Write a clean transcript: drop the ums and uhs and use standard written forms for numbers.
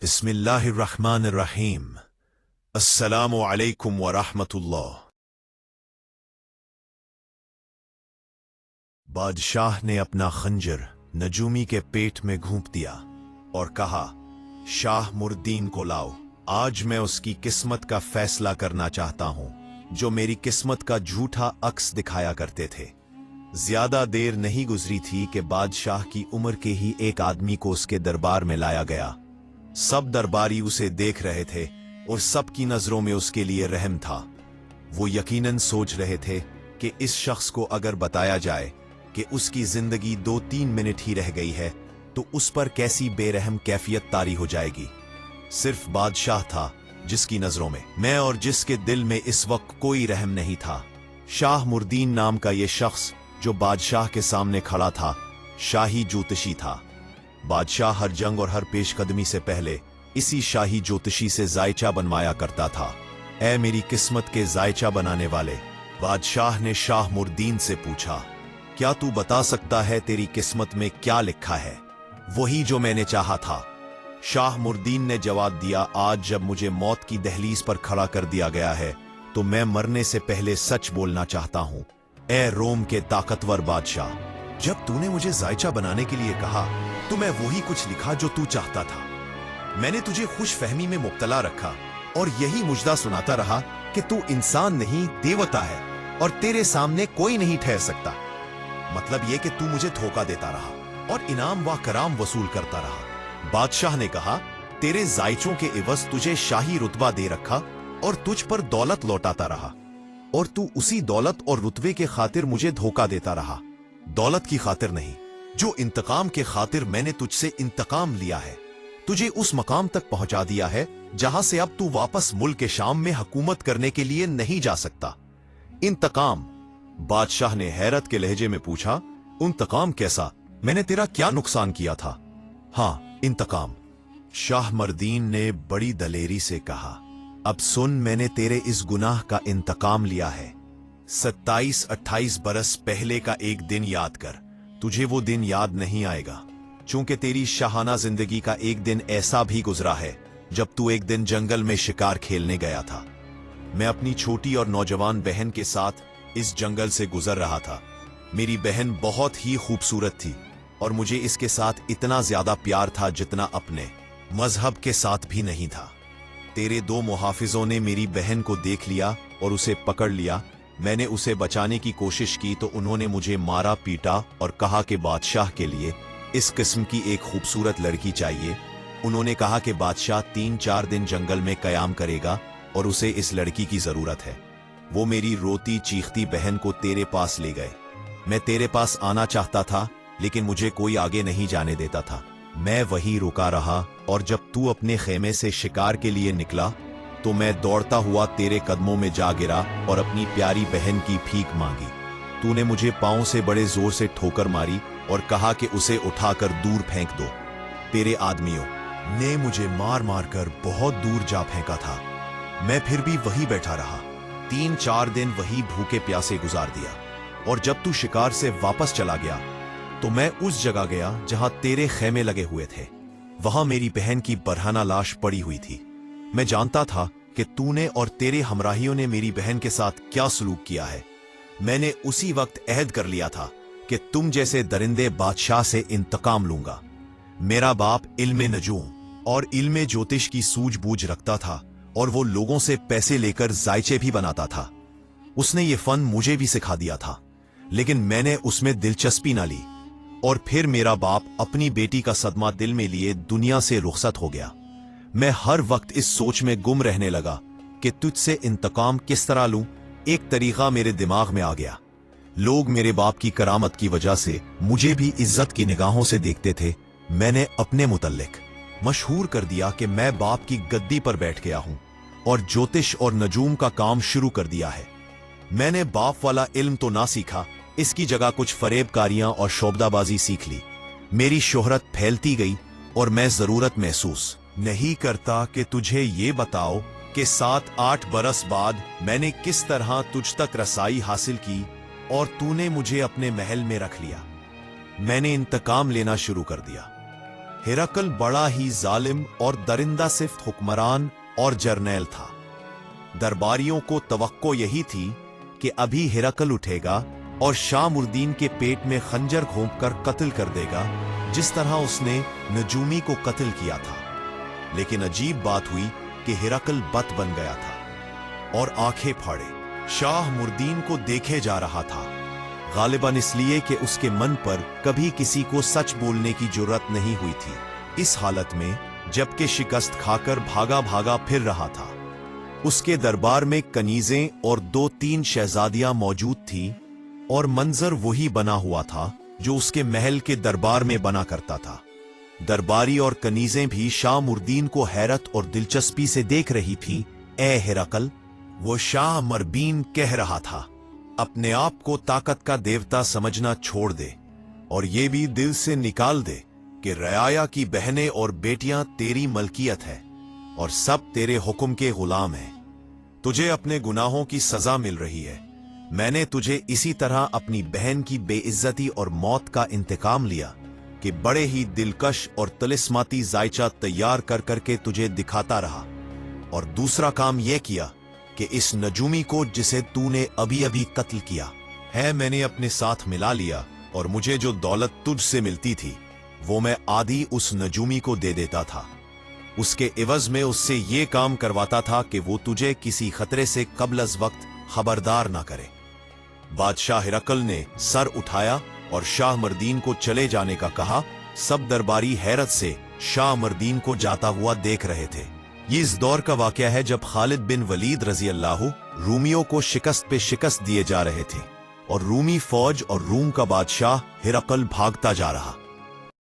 बिस्मिल्लाहिर्रहमानिर्रहीम। अस्सलामु अलैकुम व रहमतुल्लाह। बादशाह ने अपना खंजर नजूमी के पेट में घूंप दिया और कहा, शाह मुर्दीन को लाओ। आज मैं उसकी किस्मत का फैसला करना चाहता हूं, जो मेरी किस्मत का झूठा अक्स दिखाया करते थे। ज्यादा देर नहीं गुजरी थी कि बादशाह की उम्र के ही एक आदमी को उसके दरबार में लाया गया। सब दरबारी उसे देख रहे थे और सबकी नजरों में उसके लिए रहम था। वो यकीनन सोच रहे थे कि इस शख्स को अगर बताया जाए कि उसकी जिंदगी 2-3 मिनट ही रह गई है तो उस पर कैसी बेरहम कैफियत तारी हो जाएगी। सिर्फ बादशाह था जिसकी नजरों में मैं और जिसके दिल में इस वक्त कोई रहम नहीं था। शाह मुर्दीन नाम का ये शख्स जो बादशाह के सामने खड़ा था, शाही ज्योतिषी था। बादशाह हर जंग और हर पेशकदमी से पहले इसी शाही ज्योतिषी से जायचा बनवाया करता था। ऐ मेरी किस्मत के जायचा बनाने वाले, बादशाह ने शाह मुर्दीन से पूछा, क्या तू बता सकता है तेरी किस्मत में क्या लिखा है? वही जो मैंने चाहा था। शाह मुर्दीन ने जवाब दिया, आज जब मुझे मौत की दहलीज पर खड़ा कर दिया गया है तो मैं मरने से पहले सच बोलना चाहता हूं। ऐ रोम के ताकतवर बादशाह, जब तूने मुझे जायचा बनाने के लिए कहा तो मैं वही कुछ लिखा जो तू चाहता था। मैंने तुझे खुश फहमी में मुब्तला रखा और यही मुजदा सुनाता रहा कि तू इंसान नहीं देवता है और तेरे सामने कोई नहीं ठहर सकता। मतलब यह कि तू मुझे धोखा देता रहा और इनाम व कराम वसूल करता रहा। बादशाह ने कहा, तेरे जायचों के इवज तुझे शाही रुतबा दे रखा और तुझ पर दौलत लौटाता रहा और तू उसी दौलत और रुतबे के खातिर मुझे धोखा देता रहा। दौलत की खातिर नहीं, जो इंतकाम के खातिर मैंने तुझसे इंतकाम लिया है, तुझे उस मकाम तक पहुंचा दिया है जहां से अब तू वापस मुल्क शाम में हुकूमत करने के लिए नहीं जा सकता। इंतकाम? बादशाह ने हैरत के लहजे में पूछा, इंतकाम कैसा? मैंने तेरा क्या नुकसान किया था? हाँ, इंतकाम। शाह मुर्दीन ने बड़ी दलेरी से कहा, अब सुन, मैंने तेरे इस गुनाह का इंतकाम लिया है। 27-28 बरस पहले का एक दिन याद कर। तुझे वो दिन याद नहीं आएगा, चूंकि तेरी शाहाना जिंदगी का एक दिन ऐसा भी गुजरा है जब तू एक दिन जंगल में शिकार खेलने गया था। मैं अपनी छोटी और नौजवान बहन के साथ इस जंगल से गुजर रहा था। मेरी बहन बहुत ही खूबसूरत थी और मुझे इसके साथ इतना ज्यादा प्यार था जितना अपने मजहब के साथ भी नहीं था। तेरे 2 मुहाफिजों ने मेरी बहन को देख लिया और उसे पकड़ लिया। मैंने उसे बचाने की कोशिश की तो उन्होंने मुझे मारा पीटा और कहा कि बादशाह के लिए इस किस्म की एक खूबसूरत लड़की चाहिए। उन्होंने कहा कि बादशाह 3-4 दिन जंगल में कयाम करेगा और उसे इस लड़की की जरूरत है। वो मेरी रोती चीखती बहन को तेरे पास ले गए। मैं तेरे पास आना चाहता था लेकिन मुझे कोई आगे नहीं जाने देता था। मैं वहीं रुका रहा और जब तू अपने खेमे से शिकार के लिए निकला तो मैं दौड़ता हुआ तेरे कदमों में जा गिरा और अपनी प्यारी बहन की भीख मांगी। तूने मुझे पांव से बड़े जोर से ठोकर मारी और कहा कि उसे उठाकर दूर फेंक दो। तेरे आदमियों ने मुझे मार मार कर बहुत दूर जा फेंका था। मैं फिर भी वहीं बैठा रहा। 3-4 दिन वही भूखे प्यासे गुजार दिया और जब तू शिकार से वापस चला गया तो मैं उस जगह गया जहां तेरे खेमे लगे हुए थे। वहां मेरी बहन की बरहना लाश पड़ी हुई थी। मैं जानता था कि तूने और तेरे हमराहियों ने मेरी बहन के साथ क्या सलूक किया है। मैंने उसी वक्त अहद कर लिया था कि तुम जैसे दरिंदे बादशाह से इंतकाम लूंगा। मेरा बाप इल्मे नजूम और इल्मे ज्योतिष की सूझबूझ रखता था और वो लोगों से पैसे लेकर जायचे भी बनाता था। उसने ये फन मुझे भी सिखा दिया था, लेकिन मैंने उसमें दिलचस्पी ना ली और फिर मेरा बाप अपनी बेटी का सदमा दिल में लिए दुनिया से रुखसत हो गया। मैं हर वक्त इस सोच में गुम रहने लगा कि तुझसे इंतकाम किस तरह लूं। एक तरीका मेरे दिमाग में आ गया। लोग मेरे बाप की करामत की वजह से मुझे भी इज्जत की निगाहों से देखते थे। मैंने अपने मुतल्लिक मशहूर कर दिया कि मैं बाप की गद्दी पर बैठ गया हूं और ज्योतिष और नजूम का काम शुरू कर दिया है। मैंने बाप वाला इल्म तो ना सीखा, इसकी जगह कुछ फरेबकारियां और शोबदाबाजी सीख ली। मेरी शोहरत फैलती गई और मैं जरूरत महसूस नहीं करता कि तुझे ये बताओ कि 7-8 बरस बाद मैंने किस तरह तुझ तक रसाई हासिल की और तूने मुझे अपने महल में रख लिया। मैंने इंतकाम लेना शुरू कर दिया। हिरकल बड़ा ही जालिम और दरिंदा सिफ्त हुक्मरान और जर्नैल था। दरबारियों को तवक्को यही थी कि अभी हिरकल उठेगा और शाह मुर्दीन के पेट में खंजर घोंपकर कत्ल कर देगा, जिस तरह उसने नजूमी को कत्ल किया था। लेकिन अजीब बात हुई कि हिरकल बत बन गया था और आंखें फाड़े शाह मुर्दीन को देखे जा रहा था, गालिबन इसलिए कि उसके मन पर कभी किसी को सच बोलने की जुर्रत नहीं हुई थी। इस हालत में जबकि शिकस्त खाकर भागा भागा फिर रहा था, उसके दरबार में कनीजें और 2-3 शहजादियां मौजूद थीं और मंजर वही बना हुआ था जो उसके महल के दरबार में बना करता था। दरबारी और कनीजें भी शाह मुर्दीन को हैरत और दिलचस्पी से देख रही थी। ए हिरकल, वो शाह मरबीन कह रहा था, अपने आप को ताकत का देवता समझना छोड़ दे और ये भी दिल से निकाल दे कि रयाया की बहनें और बेटियां तेरी मलकियत है और सब तेरे हुक्म के गुलाम हैं। तुझे अपने गुनाहों की सजा मिल रही है। मैंने तुझे इसी तरह अपनी बहन की बेइज्जती और मौत का इंतकाम लिया कि बड़े ही दिलकश और तिलिस्माती जायचा तैयार कर करके तुझे दिखाता रहा, और दूसरा काम यह किया कि इस नजूमी को जिसे तूने अभी अभी कत्ल किया है, मैंने अपने साथ मिला लिया और मुझे जो दौलत तुझसे मिलती थी वो मैं आधी उस नजूमी को दे देता था। उसके इवज में उससे ये काम करवाता था कि वो तुझे किसी खतरे से कबल अज वक्त खबरदार ना करे। बादशाह हिरकल ने सर उठाया और शाह मर्दीन को चले जाने का कहा। सब दरबारी हैरत से शाह मर्दीन को जाता हुआ देख रहे थे। ये इस दौर का वाकया है जब खालिद बिन वलीद रजी अल्लाह रूमियों को शिकस्त पे शिकस्त दिए जा रहे थे और रूमी फौज और रूम का बादशाह हिरकल भागता जा रहा।